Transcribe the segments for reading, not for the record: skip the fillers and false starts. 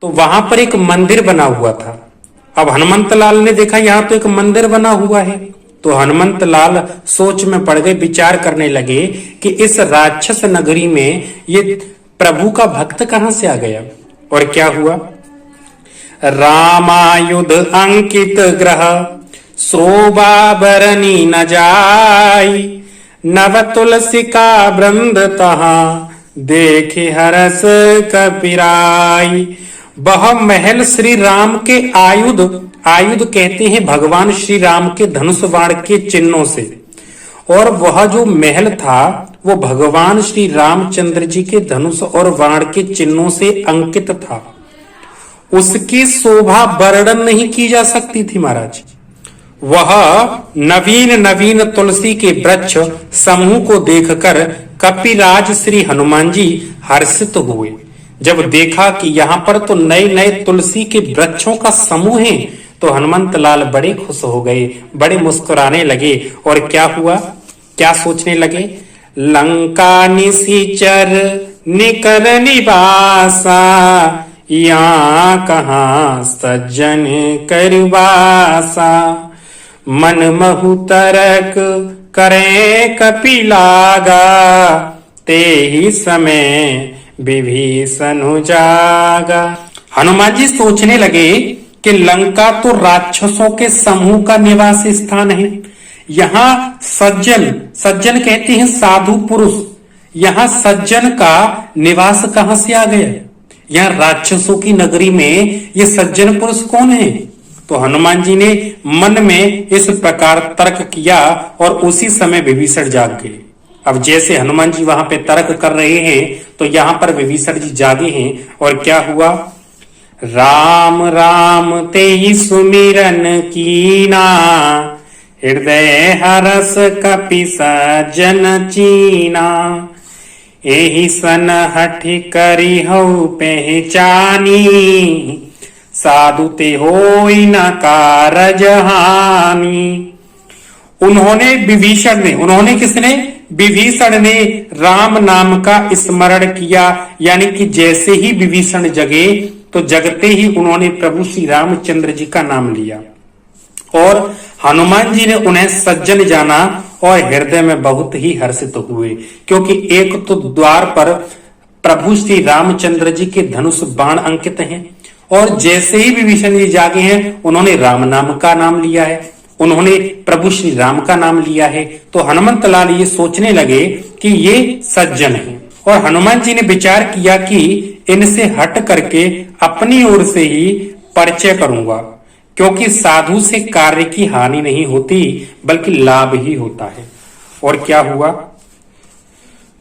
तो वहां पर एक मंदिर बना हुआ था। अब हनुमंत लाल ने देखा यहां तो एक मंदिर बना हुआ है, तो हनुमंत लाल सोच में पड़ गए, विचार करने लगे कि इस राक्षस नगरी में ये प्रभु का भक्त कहां से आ गया। और क्या हुआ, रामायुध अंकित ग्रह शोभा बरनी न जाई, नव तुलसी का वृंद तहां देखे हरस कपिराई। वह महल श्री राम के आयुध, आयुध कहते हैं भगवान श्री राम के धनुष बाण के चिन्हों से, और वह जो महल था वो भगवान श्री रामचंद्र जी के धनुष और बाण के चिन्हों से अंकित था। उसकी शोभा वर्णन नहीं की जा सकती थी महाराज। वह नवीन नवीन तुलसी के वृक्ष समूह को देखकर कपिराज श्री हनुमान जी हर्षित हुए। जब देखा कि यहाँ पर तो नए नए तुलसी के वृक्षों का समूह है, तो हनुमंत लाल बड़े खुश हो गए, बड़े मुस्कुराने लगे। और क्या हुआ, क्या सोचने लगे, लंका निशिचर निकर निवासा, यहाँ कहाँ सज्जन करवासा, मन महु तरक करे कपिलागा, ते ही समय विभीषण जागा। हनुमान जी सोचने लगे कि लंका तो राक्षसों के समूह का निवास स्थान है, यहाँ सज्जन, सज्जन कहते हैं साधु पुरुष, यहाँ सज्जन का निवास कहां से आ गया, यहाँ राक्षसों की नगरी में ये सज्जन पुरुष कौन है। तो हनुमान जी ने मन में इस प्रकार तर्क किया और उसी समय विभीषण जाग गए। अब जैसे हनुमान जी वहां पे तर्क कर रहे हैं तो यहां पर विभीषण जी जागे हैं। और क्या हुआ, राम राम ते ही सुमिरन कीना, हृदय हरस कपि सज्जन चीना, एहि सन हठ करी हऊ पहचानी, साधु ते होई न कारज हानि। उन्होंने विभीषण ने, उन्होंने किसने, विभीषण ने राम नाम का स्मरण किया, यानी कि जैसे ही विभीषण जगे तो जगते ही उन्होंने प्रभु श्री रामचंद्र जी का नाम लिया। और हनुमान जी ने उन्हें सज्जन जाना और हृदय में बहुत ही हर्षित हुए, क्योंकि एक तो द्वार पर प्रभु श्री रामचंद्र जी के धनुष बाण अंकित हैं, और जैसे ही विभीषण जी जागे हैं उन्होंने राम नाम का नाम लिया है, उन्होंने प्रभु श्री राम का नाम लिया है। तो हनुमंत लाल ये सोचने लगे कि ये सज्जन है, और हनुमान जी ने विचार किया कि इनसे हट करके अपनी ओर से ही परिचय करूंगा, क्योंकि साधु से कार्य की हानि नहीं होती बल्कि लाभ ही होता है। और क्या हुआ,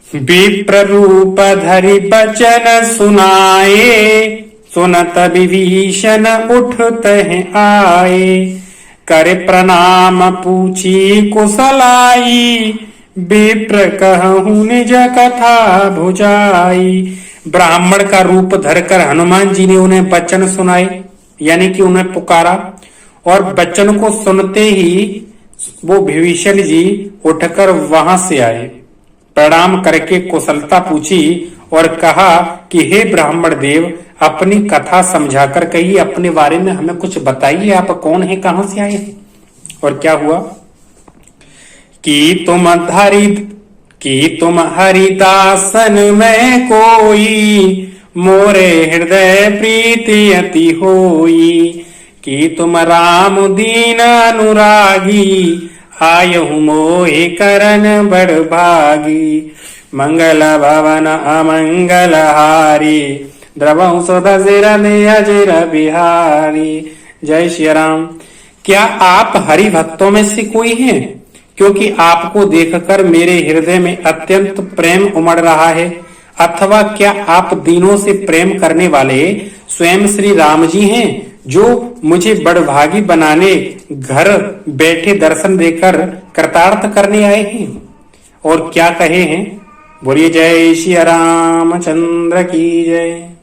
विप्र रूप धरि बचन सुनाए, सुनत विभीषण उठत हैं आए, करे प्रणाम पूछी कुशलाई, विप्र कहूं निज कथा भुजाई। ब्राह्मण का रूप धरकर हनुमान जी ने उन्हें वचन सुनाए, यानी कि उन्हें पुकारा, और वचन को सुनते ही वो विभीषण जी उठकर वहां से आए, प्रणाम करके कुशलता पूछी और कहा कि हे ब्राह्मण देव, अपनी कथा समझाकर कहिए, अपने बारे में हमें कुछ बताइए, आप कौन है, कहां से आए हैं। और क्या हुआ, कि तुम हरिदासन में कोई, मोरे हृदय प्रीति अति होई, कि तुम राम दीन अनुरागी, आयहु मोहि करन बड़ भागी, मंगल भवन अमंगल हारी, द्रवहु सुधसिर अजर बिहारी। जय श्री राम। क्या आप हरि भक्तों में से कोई हैं? क्योंकि आपको देखकर मेरे हृदय में अत्यंत प्रेम उमड़ रहा है। अथवा क्या आप दीनों से प्रेम करने वाले स्वयं श्री राम जी हैं, जो मुझे बड़भागी बनाने घर बैठे दर्शन देकर कृतार्थ करने आए हैं? और क्या कहे हैं, बोलिए जय श्री रामचंद्र की जय।